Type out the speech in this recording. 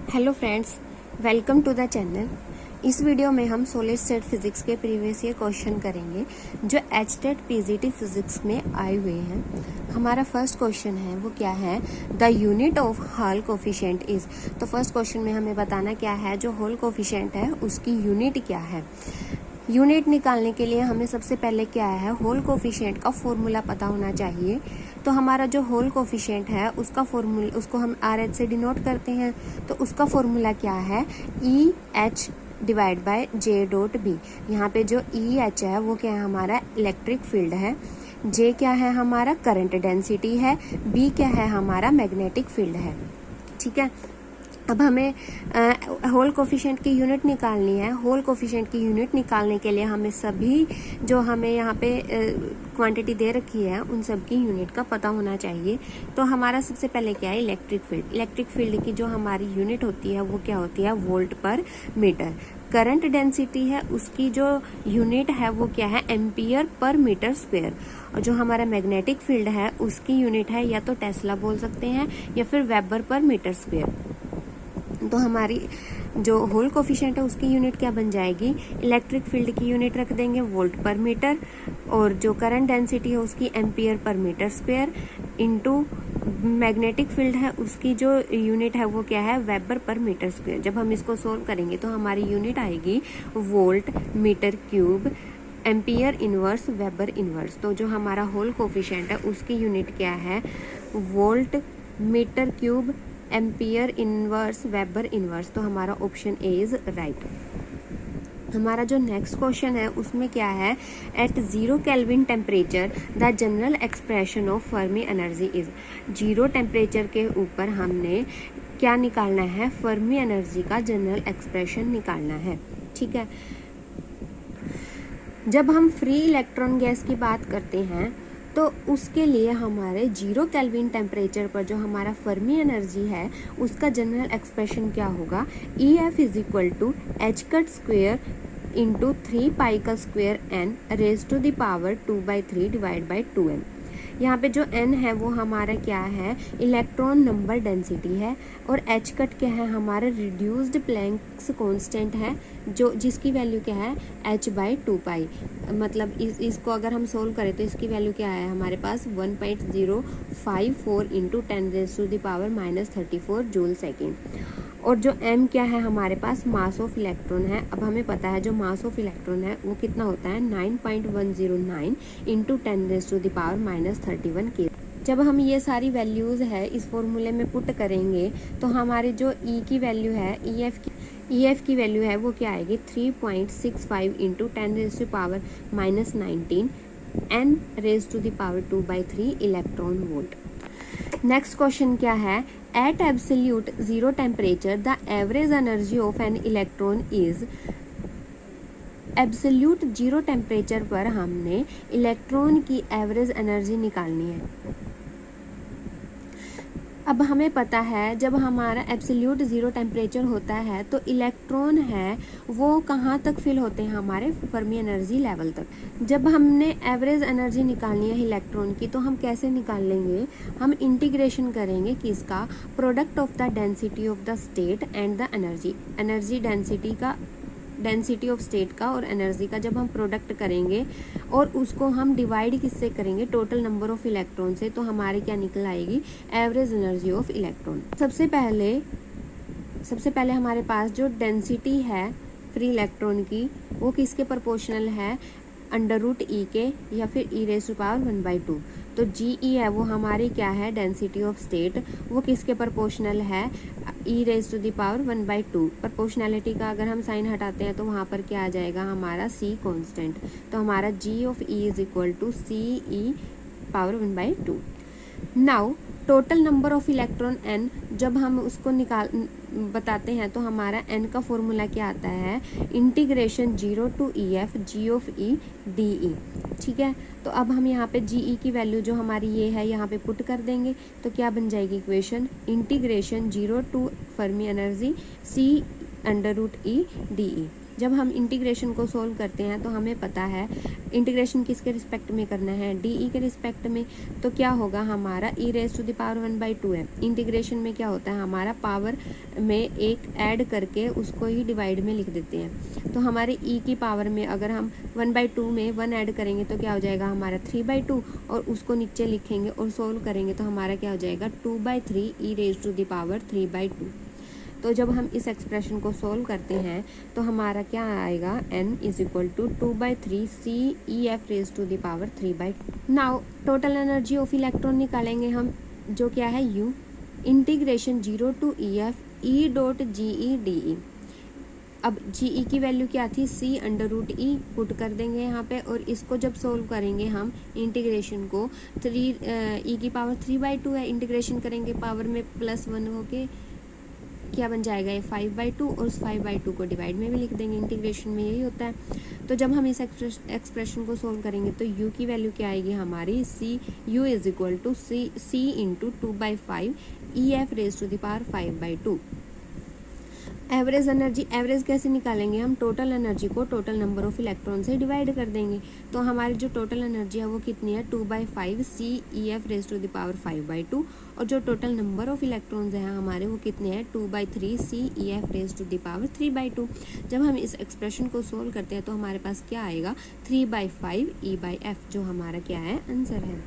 Hello friends, welcome to the channel. इस video में हम सॉलिड स्टेट फिजिक्स के प्रीवियस ईयर क्वेश्चन करेंगे जो एचटेट पीजीटी फिजिक्स में आए हुए हैं। हमारा फर्स्ट क्वेश्चन है वो क्या है, the unit of hall coefficient is. तो फर्स्ट क्वेश्चन में हमें बताना क्या है, जो हॉल कोफिशिएंट है उसकी यूनिट क्या है। यूनिट निकालने के लिए हमें सबसे पहले क्या है, होल कोफिशिएंट का फॉर्मूला पता होना चाहिए। तो हमारा जो होल कोफिशिएंट है उसका फॉर्मूला, उसको हम आर एच से डिनोट करते हैं। तो उसका फॉर्मूला क्या है, E H divide by J dot B. यहाँ पे जो ई एच है वो क्या है, हमारा इलेक्ट्रिक फील्ड है। जे क्या है, हमारा करंट डेंसिटी है। बी क्या है, हमारा मैग्नेटिक फील्ड है। ठीक है, अब हमें होल कोफिशिएंट की यूनिट निकालनी है। होल कोफिशिएंट की यूनिट निकालने के लिए हमें सभी जो हमें यहाँ पे क्वांटिटी दे रखी है उन सब की यूनिट का पता होना चाहिए। तो हमारा सबसे पहले क्या है, इलेक्ट्रिक फील्ड। इलेक्ट्रिक फील्ड की जो हमारी यूनिट होती है वो क्या होती है, वोल्ट पर मीटर। करंट डेंसिटी है उसकी जो यूनिट है वो क्या है, एम्पियर पर मीटर स्क्वायर। और जो हमारा मैग्नेटिक फील्ड है उसकी यूनिट है या तो टेस्ला बोल सकते हैं या फिर वेबर पर मीटर स्क्वायर। तो हमारी जो होल कोफिशिएंट है उसकी यूनिट क्या बन जाएगी, इलेक्ट्रिक फील्ड की यूनिट रख देंगे वोल्ट पर मीटर, और जो करंट डेंसिटी है उसकी ampere per metre square, into magnetic field है उसकी जो यूनिट है वो क्या है, वेबर पर मीटर स्क्वायर। जब हम इसको सोल्व करेंगे तो हमारी यूनिट आएगी volt meter cube ampere inverse weber inverse. तो जो हमारा होल कोफिशिएंट है उसकी यूनिट क्या है, volt meter cube ampere inverse weber inverse. तो हमारा ऑप्शन ए इज राइट। हमारा जो नेक्स्ट क्वेश्चन है उसमें क्या है, at 0 kelvin temperature the general expression of Fermi energy is. 0 temperature के ऊपर हमने क्या निकालना है, फर्मी एनर्जी का जनरल एक्सप्रेशन निकालना है। ठीक है, जब हम फ्री इलेक्ट्रॉन गैस की बात करते हैं तो उसके लिए हमारे 0 केल्विन टेम्परेचर पर जो हमारा फर्मी एनर्जी है उसका जनरल एक्सप्रेशन क्या होगा, E F is equal to H cut square into 3 pi का square N raise to the power 2/3 divide by 2m। यहाँ पे जो n है वो हमारा क्या है, इलेक्ट्रॉन नंबर डेंसिटी है, और h कट क्या है, हमारा रिड्यूस्ड प्लैंक्स कांस्टेंट है जो जिसकी वैल्यू क्या है, h/2π। मतलब इसको अगर हम सोल्व करें तो इसकी वैल्यू क्या है हमारे पास 1.054 इंटू 10⁻⁻34 जूल सेकेंड। और जो m क्या है हमारे पास, मास ऑफ इलेक्ट्रॉन है। अब हमें पता है जो मास ऑफ इलेक्ट्रॉन है वो कितना होता है, 9.109 इंटू 10⁻31 के। जब हम ये सारी वैल्यूज है इस फॉर्मूले में पुट करेंगे तो हमारी जो E की वैल्यू है, EF की वैल्यू है वो क्या आएगी, 3.65 into 10⁻⁻19 n raise to the power 2/3 electron volt. Next question क्या है, at absolute 0 temperature the average energy of an electron is. Absolute 0 temperature पर हमने इलेक्ट्रॉन की एवरेज एनर्जी निकालनी है। अब हमें पता है जब हमारा एब्सोल्यूट 0 टेम्परेचर होता है तो इलेक्ट्रॉन है वो कहाँ तक फिल होते हैं, हमारे फर्मी एनर्जी लेवल तक। जब हमने एवरेज एनर्जी निकालनी है इलेक्ट्रॉन की तो हम कैसे निकाल लेंगे, हम इंटीग्रेशन करेंगे किसका, product of the density of the state and the energy density of state का और एनर्जी का जब हम प्रोडक्ट करेंगे और उसको हम डिवाइड किससे करेंगे, टोटल नंबर ऑफ इलेक्ट्रॉन से, तो हमारे क्या निकल आएगी, एवरेज एनर्जी ऑफ इलेक्ट्रॉन। सबसे पहले हमारे पास जो डेंसिटी है फ्री इलेक्ट्रॉन की वो किसके प्रोपोर्शनल है, √E के या फिर e⁻²। तो GE है वो हमारी क्या है, डेंसिटी ऑफ स्टेट, वो किसके प्रोपोर्शनल है, e⁻² प्रोपोर्शनैलिटी का अगर हम साइन हटाते हैं तो वहाँ पर क्या आ जाएगा, हमारा C कांस्टेंट। तो हमारा G of E is equal to CE⁻²। Now total number of electron n, जब हम उसको बताते हैं तो हमारा n का फॉर्मूला क्या आता है, integration 0 to EF G of E DE। ठीक है, तो अब हम यहाँ पे GE की वैल्यू जो हमारी ये है यहाँ पे पुट कर देंगे तो क्या बन जाएगी equation, integration 0 to Fermi energy C √E DE। जब हम इंटीग्रेशन को सोल्व करते हैं तो हमें पता है इंटीग्रेशन किसके रिस्पेक्ट में करना है, डी के रिस्पेक्ट में। तो क्या होगा हमारा e raise to the power 1/2 है। इंटीग्रेशन में क्या होता है हमारा पावर में एक ऐड करके उसको ही डिवाइड में लिख देते हैं। तो हमारे e की पावर में अगर हम 1/2 में 1 ऐड करेंगे तो क्या हो जाएगा हमारा 3/2, और उसको नीचे लिखेंगे और सोल्व करेंगे तो हमारा क्या हो जाएगा 2/3 e raise to the power 3/2। तो जब हम इस एक्सप्रेशन को सोल्व करते हैं तो हमारा क्या आएगा n is equal to 2/3 c e f raise to the power 3/2। Now total energy of electron निकालेंगे हम, जो क्या है u integration 0 to e f e dot G E D E. अब जी ई की वैल्यू क्या थी, c√e पुट कर देंगे यहाँ पे, और इसको जब सोल्व करेंगे हम इंटीग्रेशन को 3 e की पावर 3/2 है, इंटीग्रेशन करेंगे पावर में +1 होके क्या बन जाएगा ये 5/2, और उस 5/2 को डिवाइड में भी लिख देंगे, इंटीग्रेशन में यही होता है। तो जब हम इस एक्सप्रेशन को सोल्व करेंगे तो u की वैल्यू क्या आएगी हमारी, u is equal to c into 2/5 E F raise to the power 5/2। Average energy, average कैसे निकालेंगे हम, टोटल एनर्जी को टोटल नंबर ऑफ इलेक्ट्रॉन से डिवाइड कर देंगे। तो हमारी जो टोटल एनर्जी है वो कितनी है 2/5 c E F raise to the power 5/2, और जो टोटल नंबर ऑफ इलेक्ट्रॉन्स हैं हमारे वो कितने हैं 2/3 c E F raise to the power 3/2। जब हम इस एक्सप्रेशन को सोल्व करते हैं तो हमारे पास क्या आएगा 3/5 e/f, जो हमारा क्या है आंसर है।